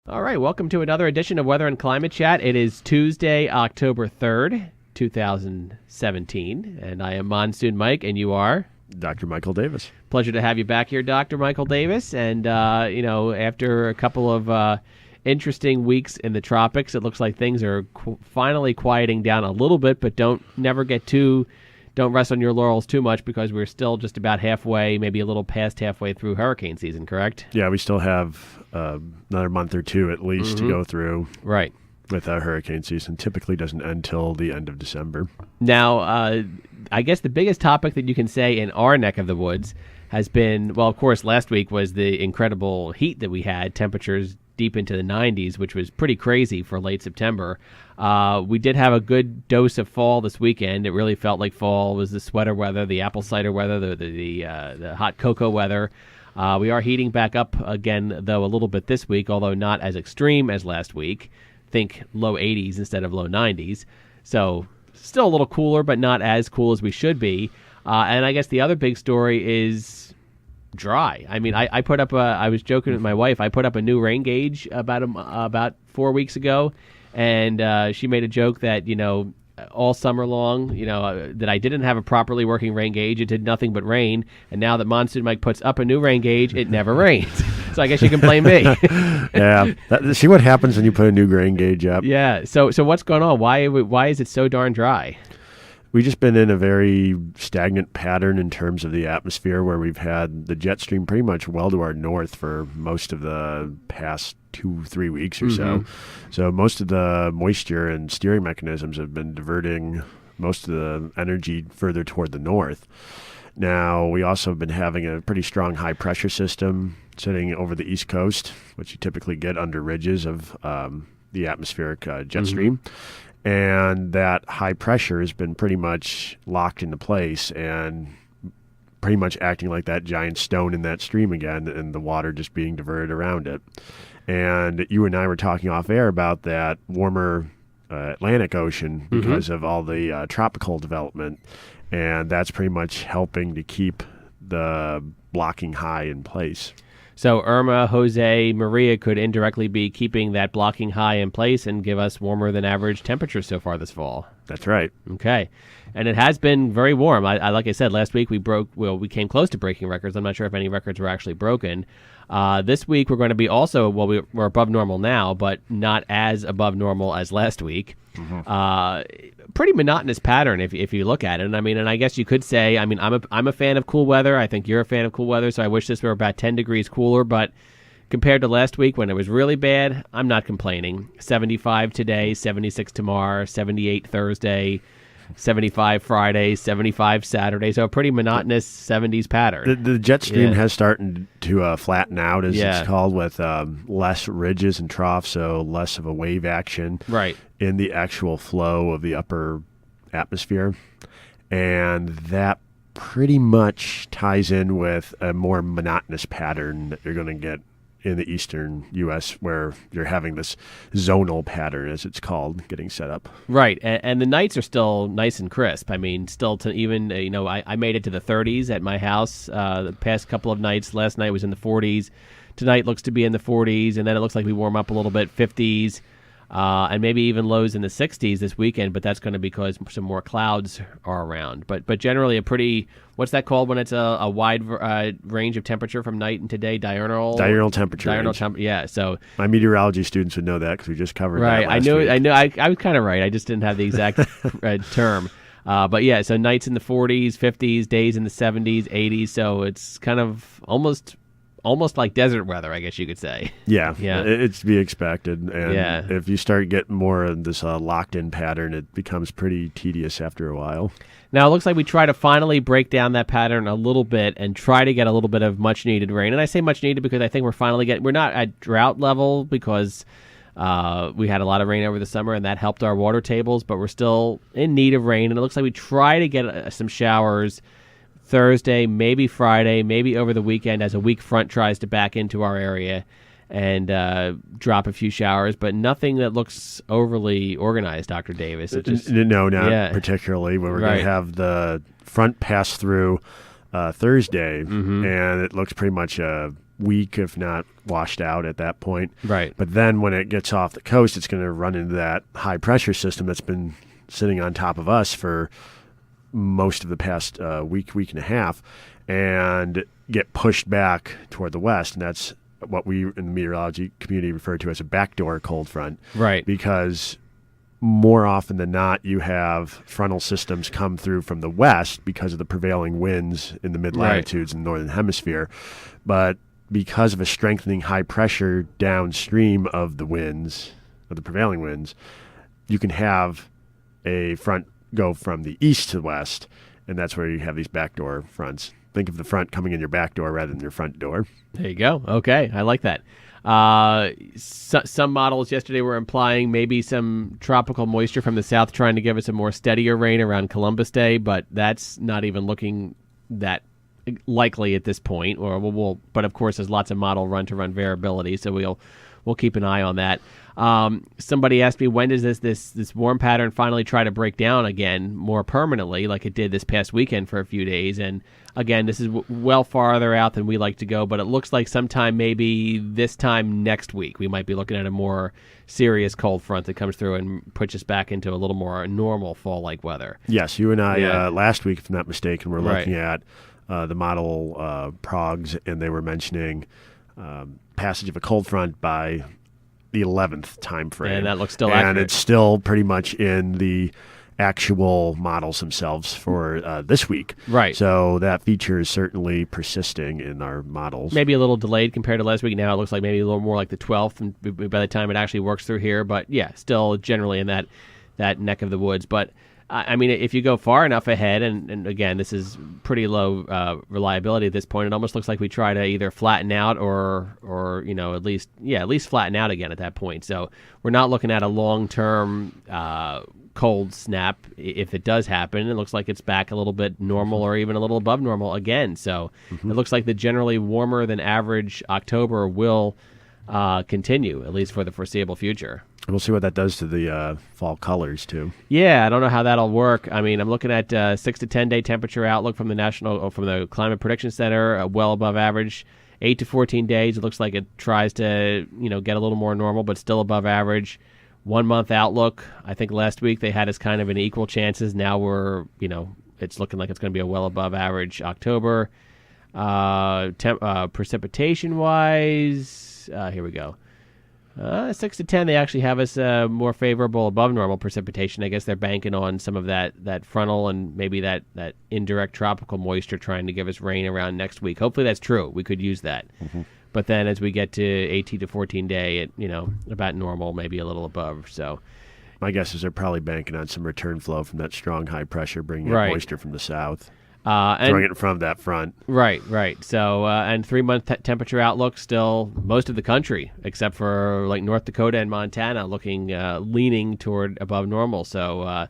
All right, welcome to another edition of Weather and Climate Chat. It is Tuesday, October 3rd, 2017, and I am Monsoon Mike, and you are? Dr. Michael Davis. Pleasure to have you back here, Dr. Michael Davis. And, after a couple of interesting weeks in the tropics, it looks like things are finally quieting down a little bit, but don't rest on your laurels too much because we're still just about halfway, maybe a little past halfway through hurricane season, correct? Yeah, we still have another month or two at least to go through. Right. With our hurricane season. Typically doesn't end till the end of December. Now, I guess the biggest topic that you can say in our neck of the woods has been, well, of course, last week was the incredible heat that we had, temperatures deep into the 90s, which was pretty crazy for late September. We did have a good dose of fall this weekend. It really felt like fall. It was the sweater weather, the apple cider weather, the hot cocoa weather. We are heating back up again, though, a little bit this week, although not as extreme as last week. Think low 80s instead of low 90s. So still a little cooler, but not as cool as we should be. And I guess the other big story is dry. I mean, I put up I was joking with my wife. I put up a new rain gauge about 4 weeks ago, and she made a joke that, all summer long, that I didn't have a properly working rain gauge. It did nothing but rain. And now that Monsoon Mike puts up a new rain gauge, it never rains. So I guess you can blame me. Yeah. See what happens when you put a new rain gauge up. Yeah. So what's going on? Why is it so darn dry? We've just been in a very stagnant pattern in terms of the atmosphere where we've had the jet stream pretty much well to our north for most of the past 2-3 weeks or so. So most of the moisture and steering mechanisms have been diverting most of the energy further toward the north. Now, we also have been having a pretty strong high-pressure system sitting over the East Coast, which you typically get under ridges of the atmospheric jet stream. And that high pressure has been pretty much locked into place and pretty much acting like that giant stone in that stream again, and the water just being diverted around it. And you and I were talking off air about that warmer Atlantic Ocean because of all the tropical development. And that's pretty much helping to keep the blocking high in place. So Irma, Jose, Maria could indirectly be keeping that blocking high in place and give us warmer than average temperatures so far this fall. That's right. Okay. And it has been very warm. I like I said, last week we we came close to breaking records. I'm not sure if any records were actually broken. This week we're going to be also, we're above normal now, but not as above normal as last week. Pretty monotonous pattern if you look at it. And I guess you could say, I'm a fan of cool weather. I think you're a fan of cool weather, so I wish this were about 10 degrees cooler. But compared to last week when it was really bad, I'm not complaining. 75 today, 76 tomorrow, 78 Thursday, 75 Friday, 75 Saturday. So a pretty monotonous 70s pattern. The jet stream has started to flatten out, as it's called, with less ridges and troughs, so less of a wave action in the actual flow of the upper atmosphere. And that pretty much ties in with a more monotonous pattern that you're going to get in the eastern U.S., where you're having this zonal pattern, as it's called, getting set up. Right, and the nights are still nice and crisp. Still to even, I made it to the 30s at my house the past couple of nights. Last night was in the 40s. Tonight looks to be in the 40s, and then it looks like we warm up a little bit, 50s. And maybe even lows in the 60s this weekend, but that's going to be because some more clouds are around. But generally a pretty, what's that called when it's a wide range of temperature from night and today? Diurnal temperature. Diurnal temperature. Yeah. So my meteorology students would know that because we just covered that last week. I know. I was kind of right. I just didn't have the exact term. But yeah, so nights in the 40s, 50s, days in the 70s, 80s. So it's kind of almost like desert weather, I guess you could say. Yeah. It's to be expected. And if you start getting more of this locked-in pattern, it becomes pretty tedious after a while. Now, it looks like we try to finally break down that pattern a little bit and try to get a little bit of much-needed rain. And I say much-needed because I think we're not at drought level because we had a lot of rain over the summer, and that helped our water tables, but we're still in need of rain. And it looks like we try to get some showers Thursday, maybe Friday, maybe over the weekend as a weak front tries to back into our area and drop a few showers, but nothing that looks overly organized, Dr. Davis. No, not particularly. When we're going to have the front pass through Thursday, and it looks pretty much a weak, if not washed out at that point. Right. But then when it gets off the coast, it's going to run into that high pressure system that's been sitting on top of us for most of the past week and a half, and get pushed back toward the west. And that's what we in the meteorology community refer to as a backdoor cold front. Right. Because more often than not, you have frontal systems come through from the west because of the prevailing winds in the mid-latitudes in the northern hemisphere. But because of a strengthening high pressure downstream of the winds, of the prevailing winds, you can have a front go from the east to the west, and that's where you have these backdoor fronts. Think of the front coming in your back door rather than your front door. There you go. Okay, I like that. Some models yesterday were implying maybe some tropical moisture from the south trying to give us a more steadier rain around Columbus Day, but that's not even looking that likely at this point. But of course, there's lots of model run-to-run variability, so we'll keep an eye on that. Somebody asked me, when does this warm pattern finally try to break down again more permanently, like it did this past weekend for a few days? And again, this is well farther out than we like to go, but it looks like sometime maybe this time next week we might be looking at a more serious cold front that comes through and puts us back into a little more normal fall-like weather. Yes, you and I last week, if I'm not mistaken, were looking at the model progs, and they were mentioning passage of a cold front by the 11th time frame. And that looks still accurate. And it's still pretty much in the actual models themselves for this week. Right. So that feature is certainly persisting in our models. Maybe a little delayed compared to last week. Now it looks like maybe a little more like the 12th and by the time it actually works through here. But yeah, still generally in that neck of the woods. But I mean, if you go far enough ahead, and again, this is pretty low reliability at this point. It almost looks like we try to either flatten out or at least flatten out again at that point. So we're not looking at a long-term cold snap. If it does happen, it looks like it's back a little bit normal or even a little above normal again. So it looks like the generally warmer than average October will continue, at least for the foreseeable future. We'll see what that does to the fall colors, too. Yeah, I don't know how that'll work. I mean, I'm looking at 6 to 10 day temperature outlook from the Climate Prediction Center, well above average. 8 to 14 days, it looks like it tries to get a little more normal, but still above average. 1 month outlook. I think last week they had us kind of in equal chances. Now we're it's looking like it's going to be a well above average October. Precipitation wise, here we go. 6 to 10, they actually have us more favorable above normal precipitation. I guess they're banking on some of that frontal and maybe that indirect tropical moisture trying to give us rain around next week. Hopefully that's true. We could use that. Mm-hmm. But then as we get to 18 to 14 day, about normal, maybe a little above. So my guess is they're probably banking on some return flow from that strong high pressure, bringing in moisture from the south. Throwing it in front of that front. Right. So, and 3 month temperature outlook still most of the country, except for like North Dakota and Montana, leaning toward above normal. So,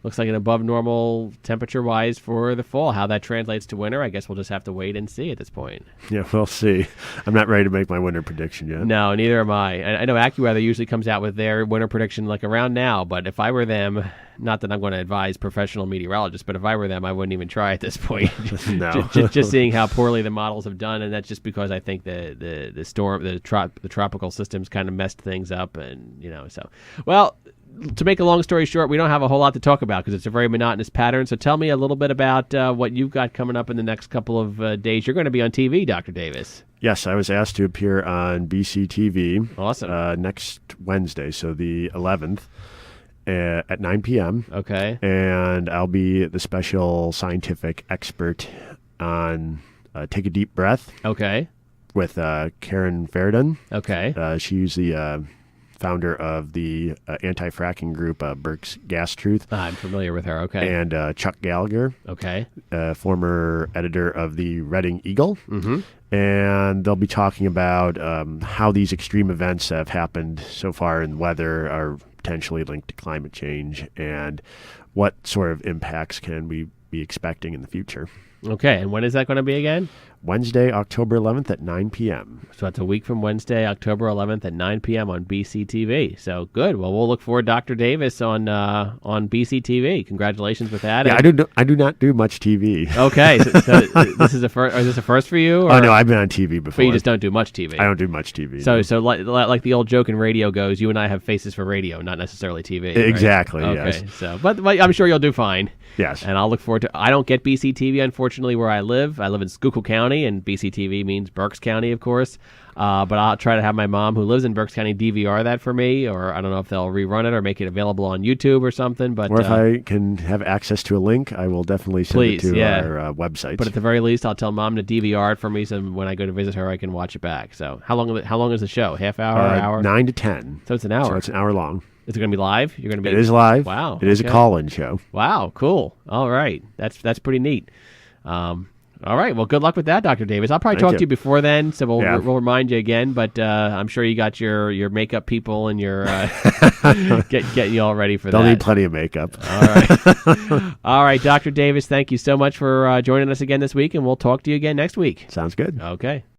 looks like an above normal temperature wise for the fall. How that translates to winter, I guess we'll just have to wait and see at this point. Yeah, we'll see. I'm not ready to make my winter prediction yet. No, neither am I. I know AccuWeather usually comes out with their winter prediction like around now, but if I were them, not that I'm going to advise professional meteorologists, but if I were them, I wouldn't even try at this point. No. just seeing how poorly the models have done, and that's just because I think the storm, the tropical systems kind of messed things up, and so. Well, to make a long story short, we don't have a whole lot to talk about because it's a very monotonous pattern. So tell me a little bit about what you've got coming up in the next couple of days. You're going to be on TV, Dr. Davis. Yes, I was asked to appear on BCTV. Awesome. Next Wednesday, so the 11th. At 9 p.m. Okay. And I'll be the special scientific expert on Take a Deep Breath. Okay. With Karen Fairden. Okay. She's the founder of the anti-fracking group Burke's Gas Truth. I'm familiar with her. Okay. And Chuck Gallagher. Okay. Former editor of the Reading Eagle. Mm-hmm. And they'll be talking about how these extreme events have happened so far in weather are potentially linked to climate change and what sort of impacts can we be expecting in the future. Okay, and when is that going to be again? Wednesday, October 11th at 9 p.m. So that's a week from Wednesday, October 11th at 9 p.m. on BCTV. So good. Well, we'll look forward to Dr. Davis on BCTV. Congratulations with that. Yeah, I do not do much TV. Okay, so this is a first. Is this a first for you? Or? Oh no, I've been on TV before. But you just don't do much TV. I don't do much TV. So like the old joke in radio goes, you and I have faces for radio, not necessarily TV. Right? Exactly. Okay. Yes. So, but I'm sure you'll do fine. Yes. And I'll look forward to. I don't get BCTV, unfortunately, where I live. I live in Schuylkill County, and BCTV means Berks County, of course. But I'll try to have my mom, who lives in Berks County, DVR that for me, or I don't know if they'll rerun it or make it available on YouTube or something. But or if I can have access to a link, I will definitely send it to our website. But at the very least, I'll tell Mom to DVR it for me, so when I go to visit her, I can watch it back. So how long is the show? Half hour, hour? 9 to 10. So it's an hour. So it's an hour long. Is it going to be live? You're going to be. It is live. Wow. It is a call-in show. Wow. Cool. All right. That's pretty neat. All right. Well, good luck with that, Dr. Davis. I'll probably talk to you before then, so we'll remind you again. But I'm sure you got your makeup people and your getting you all ready for that. They'll need plenty of makeup. All right. All right, Dr. Davis, thank you so much for joining us again this week, and we'll talk to you again next week. Sounds good. Okay.